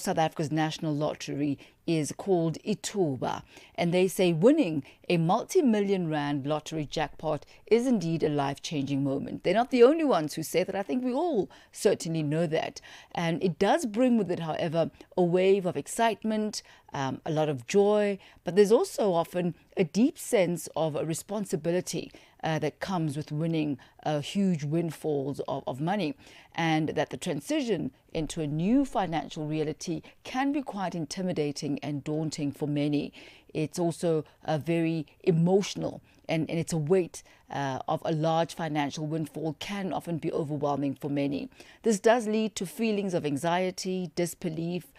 South Africa's national lottery is called Ithuba, and they say winning a multi-million rand lottery jackpot is indeed a life-changing moment. They're not the only ones who say that. I think we all certainly know that. And it does bring with it, however, a wave of excitement, a lot of joy, but there's also often a deep sense of a responsibility that comes with winning huge windfalls of money, and that the transition into a new financial reality can be quite intimidating and daunting for many. It's also very emotional, and it's a weight of a large financial windfall can often be overwhelming for many. This does lead to feelings of anxiety, disbelief,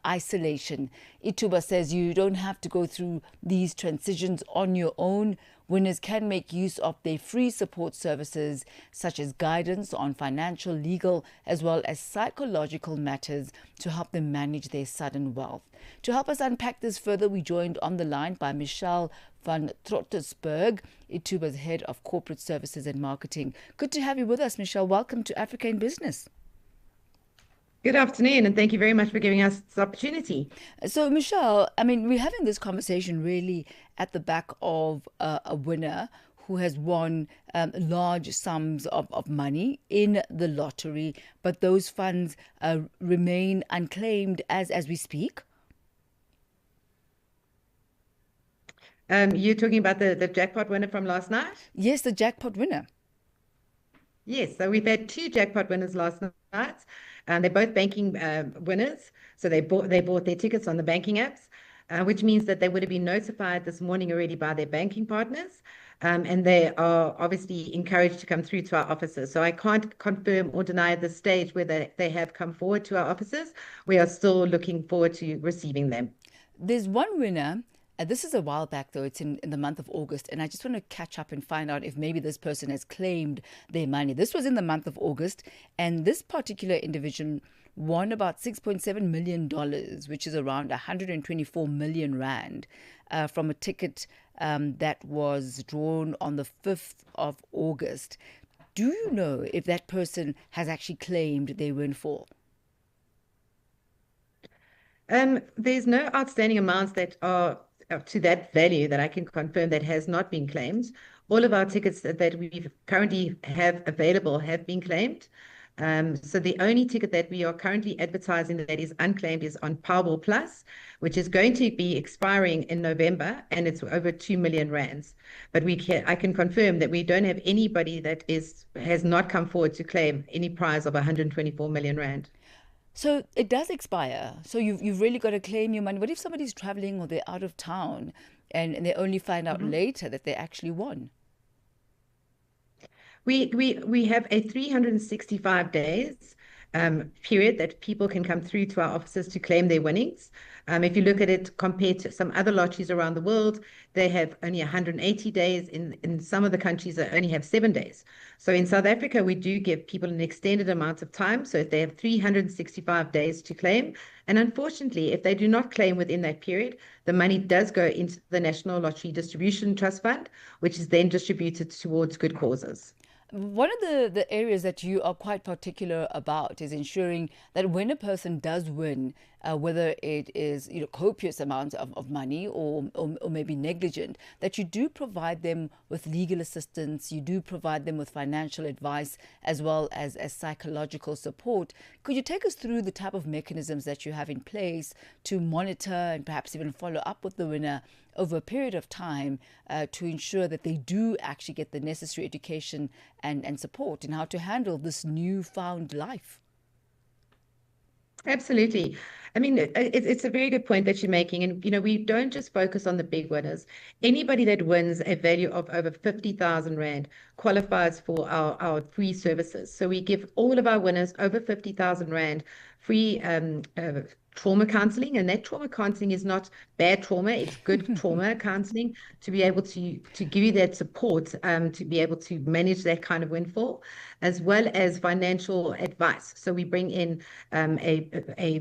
isolation. Ithuba says you don't have to go through these transitions on your own. Winners can make use of their free support services, such as guidance on financial, legal, as well as psychological matters to help them manage their sudden wealth. To help us unpack this further, we joined on the line by Michelle Van Trotensburg, Ithuba's Head of Corporate Services and Marketing. Good to have you with us, Michelle. Welcome to Africa in Business. Good afternoon, and thank you very much for giving us this opportunity. So, Michelle, I mean, we're having this conversation really at the back of a winner who has won large sums of money in the lottery, but those funds remain unclaimed as we speak. You're talking about the jackpot winner from last night? Yes, the jackpot winner. Yes, so we've had two jackpot winners last night. They're both banking winners. So they bought their tickets on the banking apps, which means that they would have been notified this morning already by their banking partners. And they are obviously encouraged to come through to our offices. So I can't confirm or deny at this stage whether they have come forward to our offices. We are still looking forward to receiving them. There's one winner. This is a while back, though. It's in the month of August. And I just want to catch up and find out if maybe this person has claimed their money. This was in the month of August. And this particular individual won about $6.7 million, which is around 124 million rand, from a ticket that was drawn on the 5th of August. Do you know if that person has actually claimed their windfall? There's no outstanding amounts that are up to that value that I can confirm that has not been claimed. All of our tickets that we currently have available have been claimed. So the only ticket that we are currently advertising that is unclaimed is on Powerball Plus, which is going to be expiring in November, and it's over 2 million rands. But I can confirm that we don't have anybody that has not come forward to claim any prize of 124 million rand. So it does expire. So you've really got to claim your money. What if somebody's traveling or they're out of town and they only find out later that they actually won? We have a 365 days period that people can come through to our offices to claim their winnings. If you look at it compared to some other lotteries around the world, they have only 180 days. In some of the countries, they only have 7 days. So in South Africa, we do give people an extended amount of time. So if they have 365 days to claim, and unfortunately, if they do not claim within that period, the money does go into the National Lottery Distribution Trust Fund, which is then distributed towards good causes. One of the areas that you are quite particular about is ensuring that when a person does win, whether it is copious amounts of money or maybe negligent, that you do provide them with legal assistance, you do provide them with financial advice as well as psychological support. Could you take us through the type of mechanisms that you have in place to monitor and perhaps even follow up with the winner over a period of time to ensure that they do actually get the necessary education and support in how to handle this newfound life? Absolutely. I mean, it's a very good point that you're making. And, we don't just focus on the big winners. Anybody that wins a value of over 50,000 Rand qualifies for our free services. So we give all of our winners over 50,000 Rand free trauma counseling. And that trauma counseling is not bad trauma, it's good trauma counseling to be able to give you that support to be able to manage that kind of windfall, as well as financial advice. So we bring in a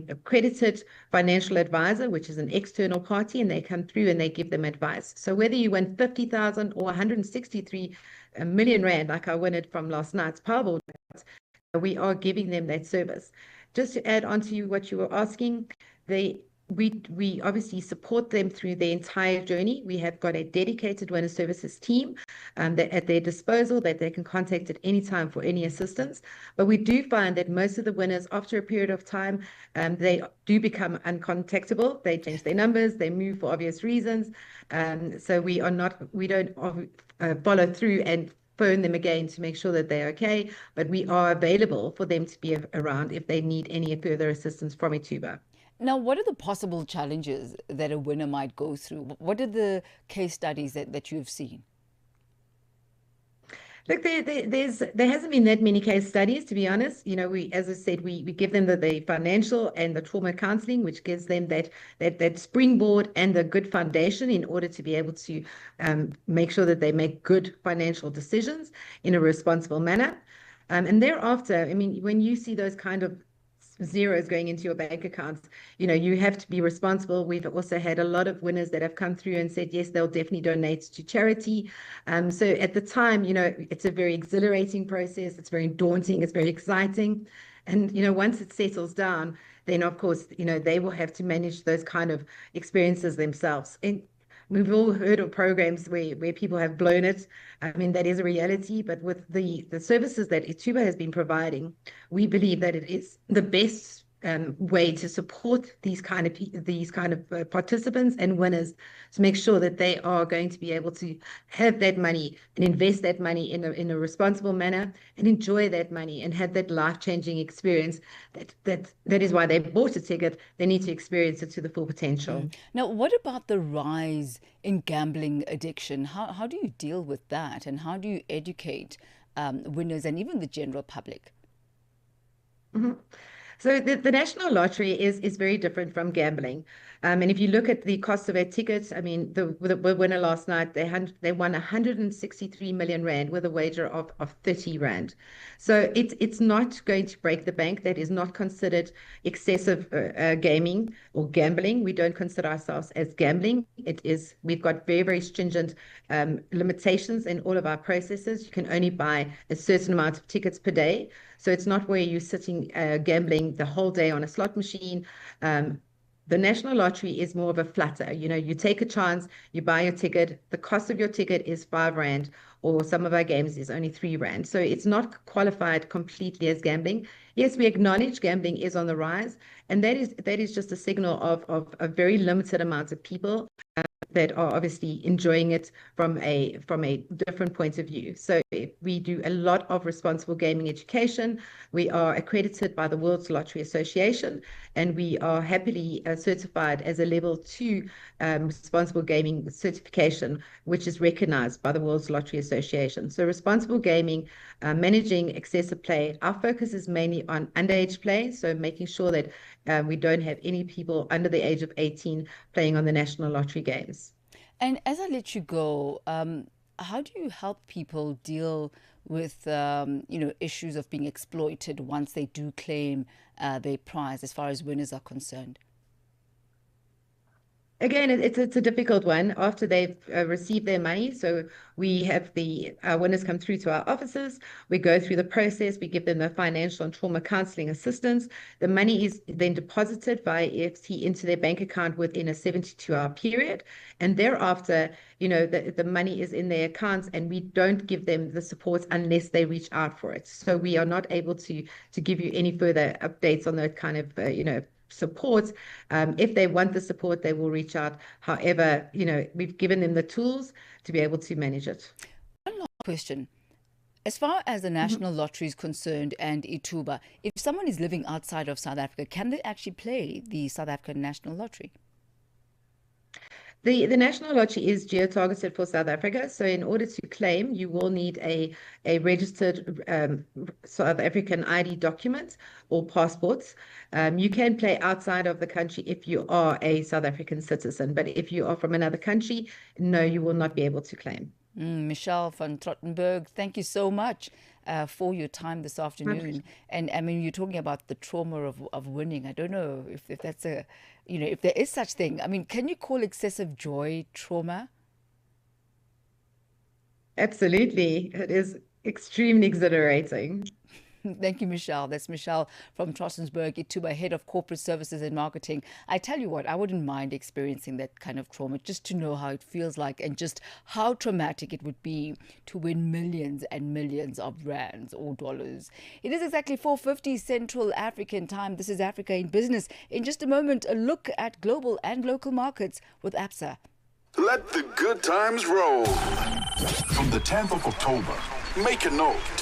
accredited financial advisor, which is an external party, and they come through and they give them advice. So whether you win 50,000 or 163 million Rand, like I won it from last night's Powerball, we are giving them that service. just to add on to what you were asking, they we obviously support them through their entire journey. We have got a dedicated winner services team that at their disposal that they can contact at any time for any assistance. But we do find that most of the winners, after a period of time, they do become uncontactable. They change their numbers, they move for obvious reasons. So we don't follow through and phone them again to make sure that they're okay, but we are available for them to be around if they need any further assistance from Ithuba. Now, what are the possible challenges that a winner might go through? What are the case studies that you've seen? Look, there hasn't been that many case studies, to be honest. As I said, we give them the financial and the trauma counseling, which gives them that springboard and the good foundation in order to be able to make sure that they make good financial decisions in a responsible manner. And thereafter, I mean, when you see those kind of zeros going into your bank accounts, you have to be responsible. We've also had a lot of winners that have come through and said, yes, they'll definitely donate to charity. So at the time, it's a very exhilarating process. It's very daunting. It's very exciting. And, once it settles down, then of course, they will have to manage those kind of experiences themselves. And we've all heard of programs where people have blown it. I mean, that is a reality, but with the services that Ithuba has been providing, we believe that it is the best way to support these kind of participants and winners to make sure that they are going to be able to have that money and invest that money in a responsible manner and enjoy that money and have that life-changing experience. That is why they bought a ticket. They need to experience it to the full potential. Now, what about the rise in gambling addiction? How do you deal with that? And how do you educate winners and even the general public? Mhm. So the national lottery is very different from gambling. And if you look at the cost of a ticket, I mean, the winner last night, they won 163 million rand with a wager of 30 rand. So it's not going to break the bank. That is not considered excessive gaming or gambling. We don't consider ourselves as gambling. We've got very, very stringent limitations in all of our processes. You can only buy a certain amount of tickets per day. So it's not where you're sitting gambling the whole day on a slot machine. The National Lottery is more of a flutter. You take a chance, you buy your ticket. The cost of your ticket is 5 rand, or some of our games is only 3 rand. So it's not qualified completely as gambling. Yes, we acknowledge gambling is on the rise, and that is just a signal of a very limited amount of people that are obviously enjoying it from a different point of view. So we do a lot of responsible gaming education. We are accredited by the World Lottery Association, and we are happily certified as a level 2 responsible gaming certification, which is recognized by the World Lottery Association. So responsible gaming, managing excessive play. Our focus is mainly on underage play, so making sure that we don't have any people under the age of 18 playing on the national lottery games. And as I let you go, how do you help people deal with issues of being exploited once they do claim their prize, as far as winners are concerned? Again, it's a difficult one after they've received their money. So we have our winners come through to our offices. We go through the process. We give them the financial and trauma counseling assistance. The money is then deposited via EFT into their bank account within a 72-hour period. And thereafter, the money is in their accounts, and we don't give them the support unless they reach out for it. So we are not able to give you any further updates on that kind of, support. If they want the support, they will reach out. However, we've given them the tools to be able to manage it. One last question. As far as the Mhm. National Lottery is concerned and Ithuba, if someone is living outside of South Africa, can they actually play the South African National Lottery? The National Lottery is geo-targeted for South Africa. So in order to claim, you will need a registered South African ID document or passports. You can play outside of the country if you are a South African citizen, but if you are from another country, no, you will not be able to claim. Michelle Van Trottenberg, thank you so much for your time this My pleasure. afternoon. And I mean, you're talking about the trauma of winning. I don't know if that's if there is such thing. I mean, can you call excessive joy trauma? Absolutely. It is extremely exhilarating. Thank you, Michelle. That's Michelle from Trotensburg, Ithuba, Head of Corporate Services and Marketing. I tell you what, I wouldn't mind experiencing that kind of trauma just to know how it feels like and just how traumatic it would be to win millions and millions of rands or dollars. It is exactly 4:50 Central African time. This is Africa in Business. In just a moment, a look at global and local markets with ABSA. Let the good times roll. From the 10th of October, make a note.